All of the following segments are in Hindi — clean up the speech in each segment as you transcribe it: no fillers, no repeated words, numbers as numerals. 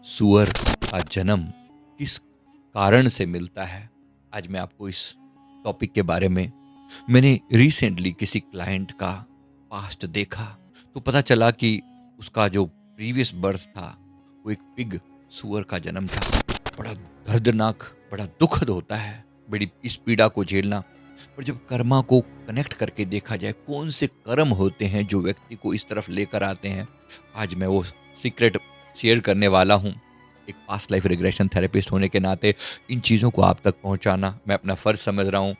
सुअर का जन्म किस कारण से मिलता है? आज मैं आपको इस टॉपिक के बारे में मैंने रिसेंटली किसी क्लाइंट का पास्ट देखा, तो पता चला कि उसका जो प्रीवियस बर्थ था वो एक पिग सुअर का जन्म था। बड़ा दर्दनाक, बड़ा दुखद होता है बड़ी इस पीड़ा को झेलना। पर जब कर्मा को कनेक्ट करके देखा जाए, कौन से कर्म होते हैं जो व्यक्ति को इस तरफ लेकर आते हैं, आज मैं वो सीक्रेट शेयर करने वाला हूँ। एक पास्ट लाइफ रिग्रेशन थेरेपिस्ट होने के नाते इन चीज़ों को आप तक पहुँचाना मैं अपना फ़र्ज समझ रहा हूँ।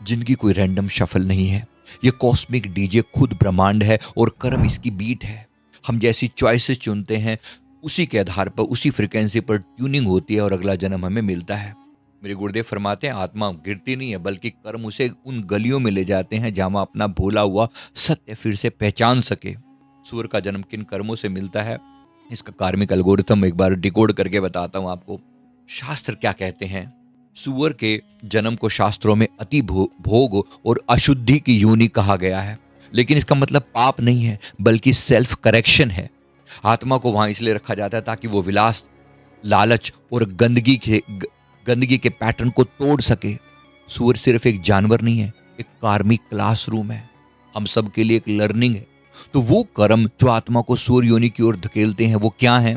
जिंदगी कोई रैंडम शफल नहीं है, ये कॉस्मिक डीजे खुद ब्रह्मांड है और कर्म इसकी बीट है। हम जैसी चॉइसेस चुनते हैं, उसी के आधार पर, उसी फ्रिक्वेंसी पर ट्यूनिंग होती है और अगला जन्म हमें मिलता है। मेरे गुरुदेव फरमाते हैं, आत्मा गिरती नहीं है बल्कि कर्म उसे उन गलियों में ले जाते हैं जहां वह अपना भूला हुआ सत्य फिर से पहचान सके। सूअर का जन्म किन कर्मों से मिलता है, इसका कार्मिक एल्गोरिथम एक बार डिकोड करके बताता हूं आपको। शास्त्र क्या कहते हैं? सूअर के जन्म को शास्त्रों में अति भोग और अशुद्धि की योनि कहा गया है, लेकिन इसका मतलब पाप नहीं है बल्कि सेल्फ करेक्शन है। आत्मा को वहां इसलिए रखा जाता है ताकि वो विलास, लालच और गंदगी के पैटर्न को तोड़ सके। सूअर सिर्फ एक जानवर नहीं है, एक कार्मिक क्लासरूम है। हम सब के लिए एक लर्निंग है। तो वो कर्म जो आत्मा को सूर्य योनि की ओर धकेलते हैं वो क्या है?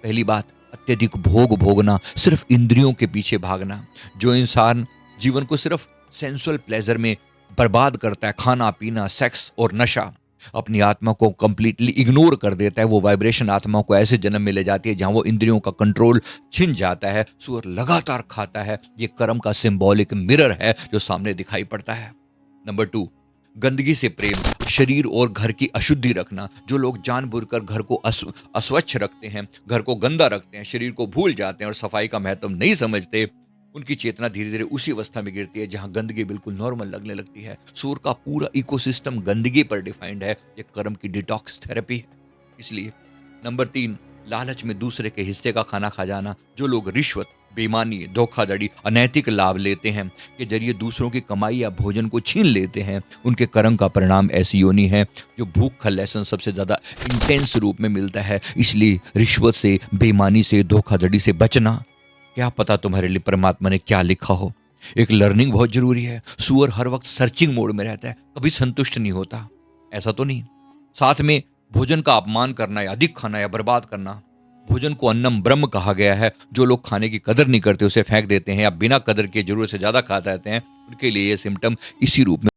पहली बात, अत्यधिक भोग भोगना, सिर्फ इंद्रियों के पीछे भागना। जो इंसान जीवन को सिर्फ सेंसुअल प्लेजर में बर्बाद करता है, खाना पीना, सेक्स और नशा, अपनी आत्मा को कंप्लीटली इग्नोर कर देता है, वो वाइब्रेशन आत्मा को ऐसे जन्म में ले जाती है जहां वो इंद्रियों का कंट्रोल छिन जाता है। सूअर लगातार खाता है। ये कर्म का सिंबॉलिक मिरर है जो सामने दिखाई पड़ता है। नंबर 2, गंदगी से प्रेम, शरीर और घर की अशुद्धि रखना। जो लोग जानबूझकर घर को अस्वच्छ रखते हैं, घर को गंदा रखते हैं, शरीर को भूल जाते हैं और सफाई का महत्व नहीं समझते, उनकी चेतना धीरे धीरे उसी अवस्था में गिरती है जहां गंदगी बिल्कुल नॉर्मल लगने लगती है। सूर का पूरा इकोसिस्टम गंदगी पर डिफाइंड है। यह कर्म की डिटॉक्स थेरेपी है। इसलिए नंबर 3, लालच में दूसरे के हिस्से का खाना खा जाना। जो लोग रिश्वत, बेईमानी, धोखाधड़ी, अनैतिक लाभ लेते हैं के जरिए दूसरों की कमाई या भोजन को छीन लेते हैं, उनके कर्म का परिणाम ऐसी योनि है जो भूख का लेसन सबसे ज्यादा इंटेंस रूप में मिलता है। इसलिए रिश्वत से, बेईमानी से, धोखाधड़ी से बचना। क्या पता तुम्हारे लिए परमात्मा ने क्या लिखा हो। एक लर्निंग बहुत जरूरी है। सूअर हर वक्त सर्चिंग मोड में रहता है, कभी संतुष्ट नहीं होता। ऐसा तो नहीं साथ में भोजन का अपमान करना या अधिक खाना या बर्बाद करना। भोजन को अन्नम ब्रह्म कहा गया है। जो लोग खाने की कदर नहीं करते, उसे फेंक देते हैं या बिना कदर के जरूरत से ज्यादा खाते रहते हैं, उनके लिए ये सिम्टम इसी रूप में